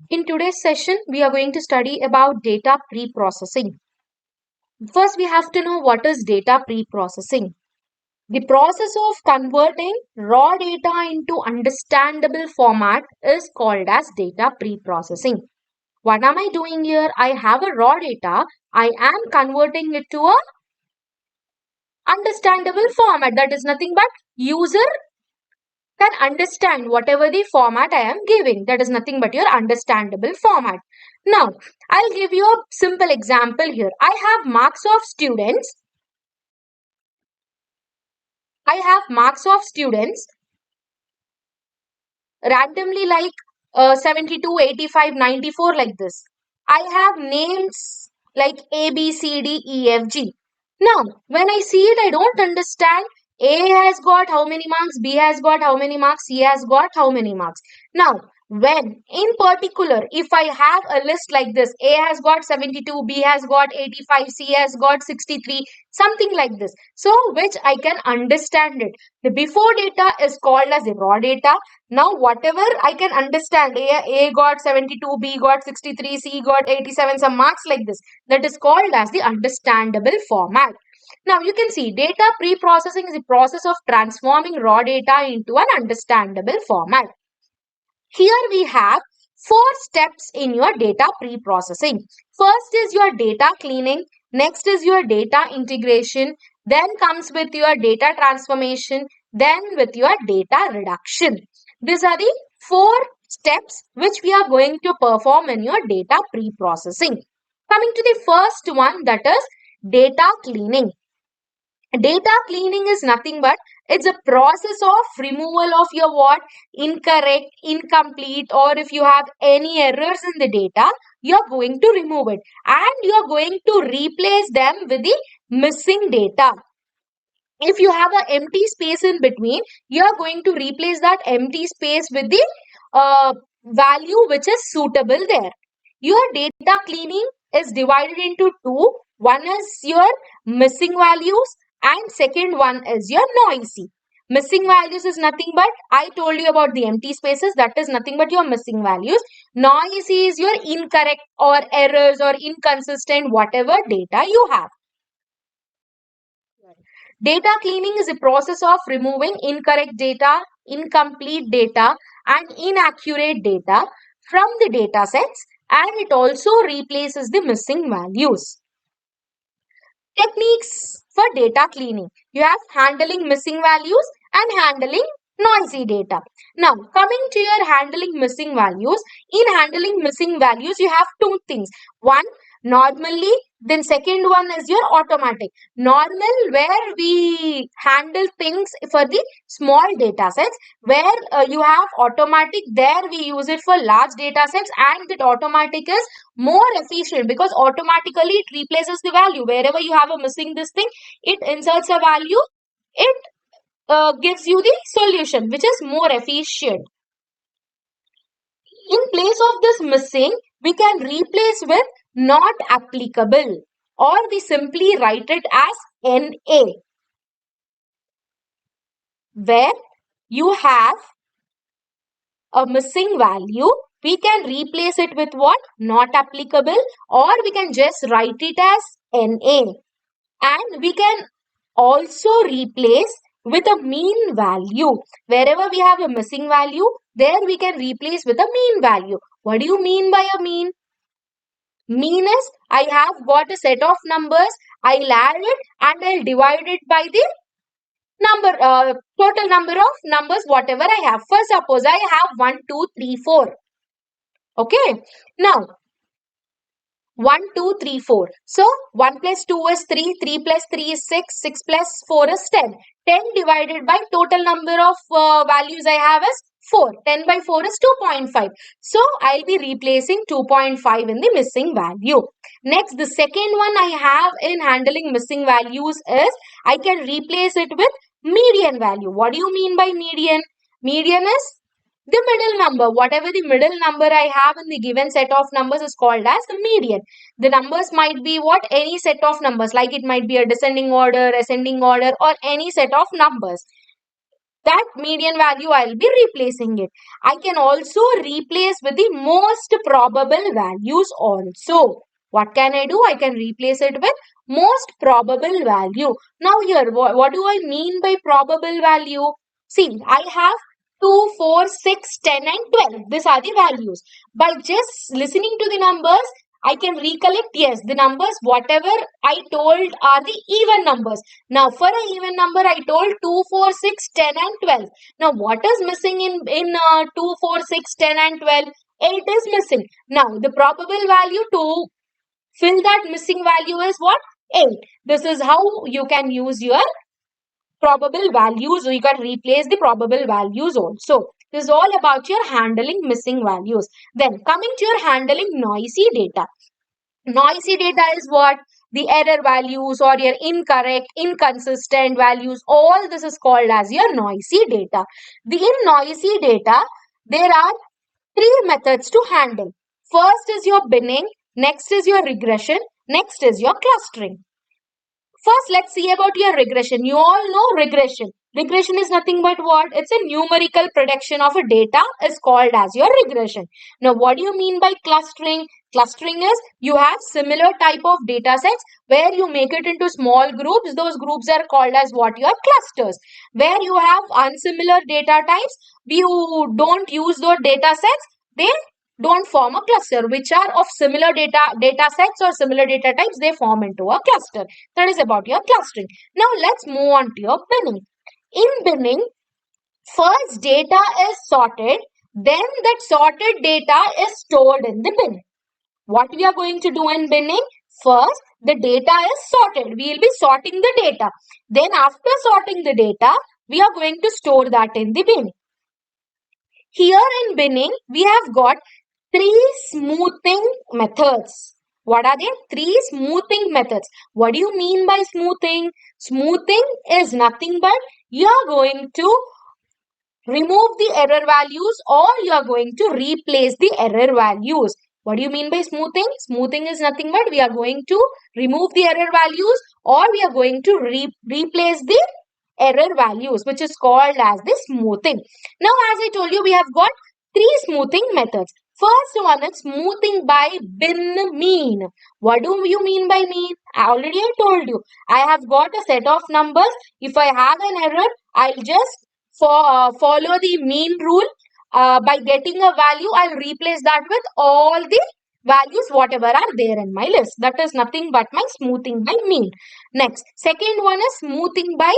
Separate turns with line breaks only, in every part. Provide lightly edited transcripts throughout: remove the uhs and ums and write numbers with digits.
In today's session, we are going to study about data pre-processing. First, we have to know what is data pre-processing. The process of converting raw data into understandable format is called as data pre-processing. What am I doing here? I have a raw data. I am converting it to a understandable format. That is nothing but user can understand whatever the format I am giving. That is nothing but your understandable format. Now, I'll give you a simple example here. I have marks of students. Randomly like 72, 85, 94 like this. I have names like A, B, C, D, E, F, G. Now, when I see it, I don't understand. A has got how many marks, B has got how many marks, C has got how many marks. Now, when in particular, if I have a list like this, A has got 72, B has got 85, C has got 63, something like this. So, which I can understand it. The before data is called as the raw data. Now, whatever I can understand, A got 72, B got 63, C got 87, some marks like this. That is called as the understandable format. Now, you can see data pre-processing is the process of transforming raw data into an understandable format. Here we have 4 steps in your data pre-processing. First is your data cleaning. Next is your data integration. Then comes with your data transformation. Then with your data reduction. These are the 4 steps which we are going to perform in your data pre-processing. Coming to the first one, that is data cleaning. Data cleaning is nothing but it's a process of removal of your what incorrect, incomplete, or if you have any errors in the data, you're going to remove it and you're going to replace them with the missing data. If you have an empty space in between, you're going to replace that empty space with the value which is suitable there. Your data cleaning is divided into two. One is your missing values and second one is your noisy. Missing values is nothing but, I told you about the empty spaces, that is nothing but your missing values. Noisy is your incorrect or errors or inconsistent whatever data you have. Data cleaning is a process of removing incorrect data, incomplete data, and inaccurate data from the data sets, and it also replaces the missing values. Techniques for data cleaning. You have handling missing values and handling noisy data. Now, coming to your handling missing values, in handling missing values, you have two things. One, normally, then second one is your automatic. Normal, where we handle things for the small data sets, where you have automatic, there we use it for large data sets, and that automatic is more efficient because automatically it replaces the value. Wherever you have a missing this thing, it inserts a value, it gives you the solution which is more efficient. In place of this missing, we can replace with not applicable, or we simply write it as NA, where you have a missing value, we can replace it with what? Not applicable, or we can just write it as NA. And we can also replace with a mean value. Wherever we have a missing value, there we can replace with a mean value. What do you mean by a mean? Mean is, I have got a set of numbers, I'll add it and I'll divide it by the total number of numbers whatever I have. For suppose I have 1, 2, 3, 4. Okay. Now, 1, 2, 3, 4. So, 1 plus 2 is 3, 3 plus 3 is 6, 6 plus 4 is 10. 10 divided by total number of values I have is 4. 10 by 4 is 2.5. So, I'll be replacing 2.5 in the missing value. Next, the second one I have in handling missing values is I can replace it with median value. What do you mean by median? Median is the middle number. Whatever the middle number I have in the given set of numbers is called as the median. The numbers might be what? Any set of numbers, like it might be a descending order, ascending order, or any set of numbers. that median value, I'll be replacing it. I can also replace with the most probable values also. What can I do? I can replace it with most probable value. Now here, what do I mean by probable value? See, I have 2, 4, 6, 10 and 12. These are the values. By just listening to the numbers, I can recollect, yes, the numbers, whatever I told are the even numbers. Now, for an even number, I told 2, 4, 6, 10 and 12. Now, what is missing in 2, 4, 6, 10 and 12? 8 is missing. Now, the probable value to fill that missing value is what? 8. This is how you can use your probable values. You can replace the probable values also. This is all about your handling missing values. Then, coming to your handling noisy data. Noisy data is what? The error values or your incorrect, inconsistent values. All this is called as your noisy data. In noisy data, there are three methods to handle. First is your binning, next is your regression, next is your clustering. First, let's see about your regression. You all know regression. Regression is nothing but what? It's a numerical prediction of a data is called as your regression. Now, what do you mean by clustering? Clustering is you have similar type of data sets where you make it into small groups. Those groups are called as what? Your clusters. Where you have unsimilar data types, you don't use those data sets. They don't form a cluster. Which are of similar data sets or similar data types, they form into a cluster. That is about your clustering. Now let's move on to your binning. In binning, first data is sorted, then that sorted data is stored in the bin. What we are going to do in binning? First, the data is sorted. We will be sorting the data. Then after sorting the data, we are going to store that in the bin. Here in binning, we have got three smoothing methods. What are they? Three smoothing methods. What do you mean by smoothing? Smoothing is nothing but you are going to remove the error values or you are going to replace the error values. What do you mean by smoothing? Smoothing is nothing but we are going to remove the error values or we are going to replace the error values, which is called as the smoothing. Now, as I told you, we have got three smoothing methods. First one is smoothing by bin mean. What do you mean by mean? Already I told you. I have got a set of numbers. If I have an error, I'll just follow the mean rule. By getting a value, I'll replace that with all the values whatever are there in my list. That is nothing but my smoothing by mean. Next, second one is smoothing by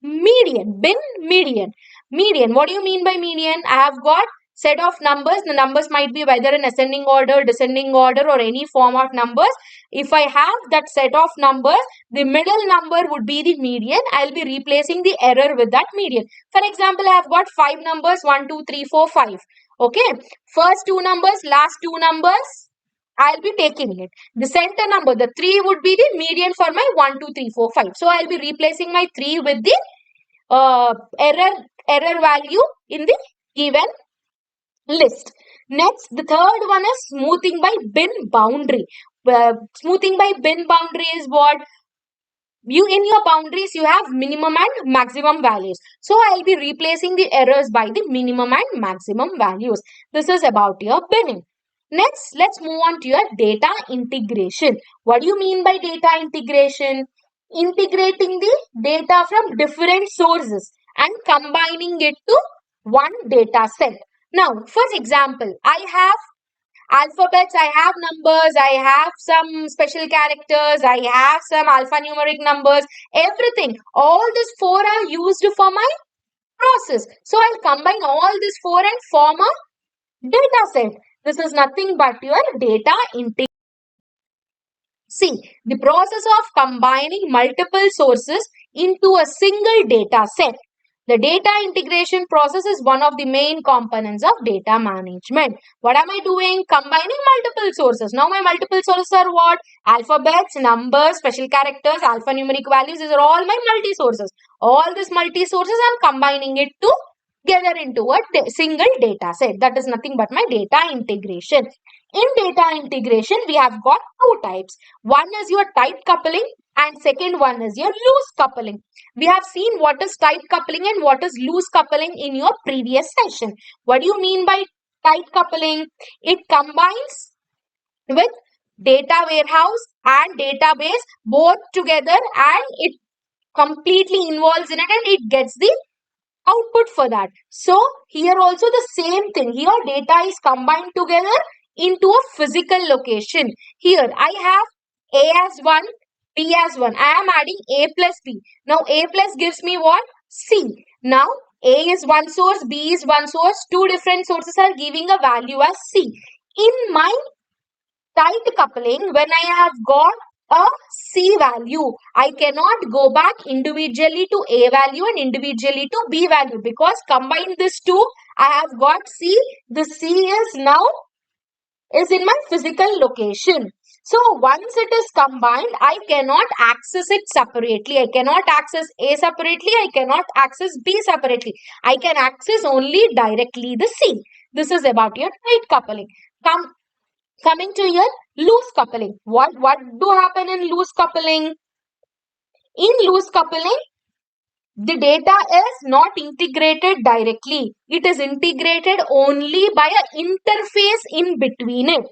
median. Bin median. Median. What do you mean by median? I have got set of numbers. The numbers might be whether in ascending order, descending order or any form of numbers. If I have that set of numbers, the middle number would be the median. I'll be replacing the error with that median. For example, I have got 5 numbers 1, 2, 3, 4, 5. Okay. First two numbers, last two numbers, I'll be taking it. The center number, the 3 would be the median for my 1, 2, 3, 4, 5. So I'll be replacing my 3 with the error value in the given list. Next, the third one is smoothing by bin boundary. Smoothing by bin boundary is what? You in your boundaries you have minimum and maximum values. So I'll be replacing the errors by the minimum and maximum values. This is about your binning. Next, let's move on to your data integration. What do you mean by data integration? Integrating the data from different sources and combining it to one data set. Now, for example, I have alphabets, I have numbers, I have some special characters, I have some alphanumeric numbers, everything. All these four are used for my process. So I'll combine all these four and form a data set. This is nothing but your data integration. See, the process of combining multiple sources into a single data set. The data integration process is one of the main components of data management. What am I doing? Combining multiple sources. Now my multiple sources are what? Alphabets, numbers, special characters, alphanumeric values. These are all my multi-sources. All these multi-sources I'm combining it together into a single data set. That is nothing but my data integration. In data integration, we have got two types. One is your type coupling And second one is your loose coupling. We have seen what is tight coupling and what is loose coupling in your previous session. What do you mean by tight coupling? It combines with data warehouse and database both together, and it completely involves in it, and it gets the output for that. So here also the same thing. Here data is combined together into a physical location. Here I have A as 1, B as 1. I am adding A plus B. Now A plus gives me what? C. Now A is one source, B is one source. Two different sources are giving a value as C. In my tight coupling, when I have got a C value, I cannot go back individually to A value and individually to B value, because combine these two, I have got C. The C is now is in my physical location. So once it is combined, I cannot access it separately. I cannot access A separately. I cannot access B separately. I can access only directly the C. This is about your tight coupling. Coming to your loose coupling. What do happen in loose coupling? In loose coupling, the data is not integrated directly. It is integrated only by an interface in between it.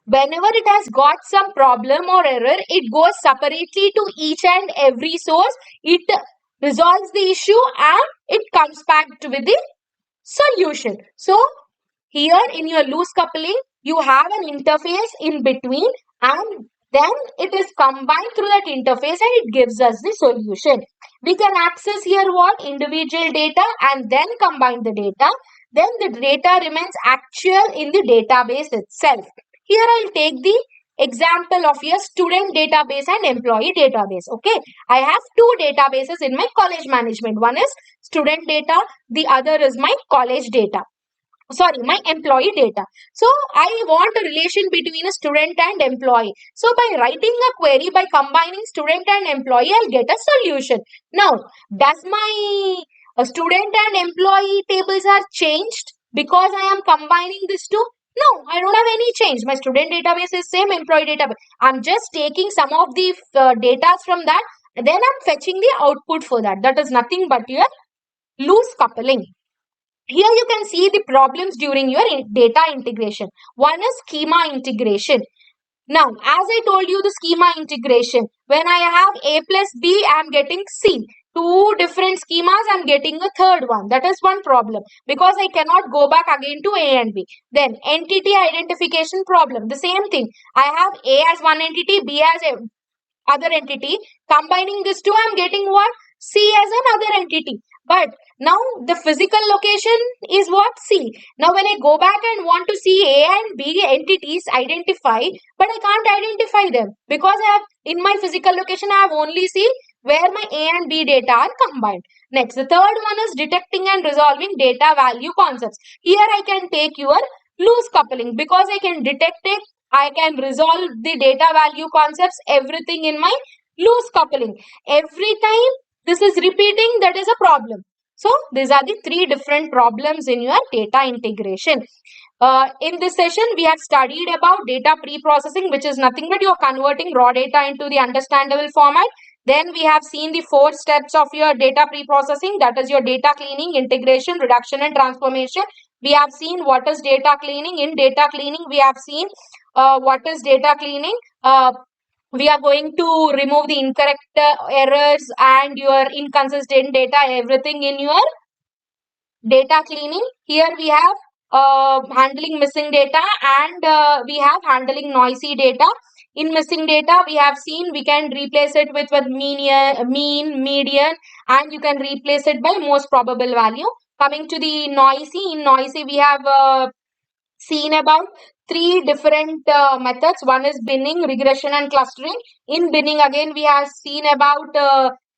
Whenever it has got some problem or error, it goes separately to each and every source. It resolves the issue and it comes back with the solution. So here in your loose coupling, you have an interface in between, and then it is combined through that interface and it gives us the solution. We can access here what? Individual data and then combine the data. Then the data remains actual in the database itself. Here I'll take the example of your student database and employee database. Okay, I have two databases in my college management. One is student data, the other is my college data. Sorry, my employee data. So I want a relation between a student and employee. So by writing a query, by combining student and employee, I'll get a solution. Now, does my student and employee tables are changed because I am combining these two? No, I don't have any change. My student database is same, employee database. I'm just taking some of the data from that, and then I'm fetching the output for that. That is nothing but your loose coupling. Here you can see the problems during your data integration. One is schema integration. Now, as I told you, the schema integration, when I have A plus B, I am getting C. Two different schemas, I am getting a third one. That is one problem, because I cannot go back again to A and B. Then entity identification problem. The same thing. I have A as one entity, B as a other entity. Combining these two, I am getting what? C as another entity. But now the physical location is what? C. Now when I go back and want to see A and B entities identify, but I can't identify them because I have in my physical location I have only C where my A and B data are combined. Next, the third one is detecting and resolving data value concepts. Here I can take your loose coupling because I can detect it, I can resolve the data value concepts, everything in my loose coupling. Every time this is repeating, that is a problem. So these are the three different problems in your data integration. In this session, we have studied about data pre-processing, which is nothing but you're converting raw data into the understandable format. Then we have seen the 4 steps of your data pre-processing, that is your data cleaning, integration, reduction and transformation. We have seen what is data cleaning. In data cleaning, we have seen what is data cleaning. We are going to remove the incorrect errors and your inconsistent data, everything in your data cleaning. Here we have handling missing data and we have handling noisy data. In missing data, we have seen we can replace it with mean, median, and you can replace it by most probable value. Coming to the noisy, in noisy we have seen about 3 different methods. One is binning, regression and clustering. In binning again we have seen about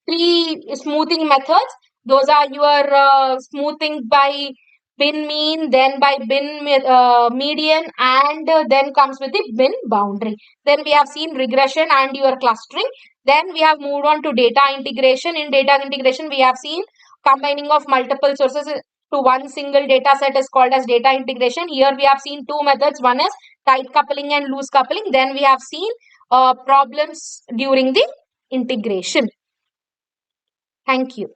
3 smoothing methods. Those are your smoothing by bin mean, then by bin median, and then comes with the bin boundary. Then we have seen regression and your clustering. Then we have moved on to data integration. In data integration we have seen combining of multiple sources to one single data set is called as data integration. Here we have seen 2 methods. One is tight coupling and loose coupling. Then we have seen problems during the integration. Thank you.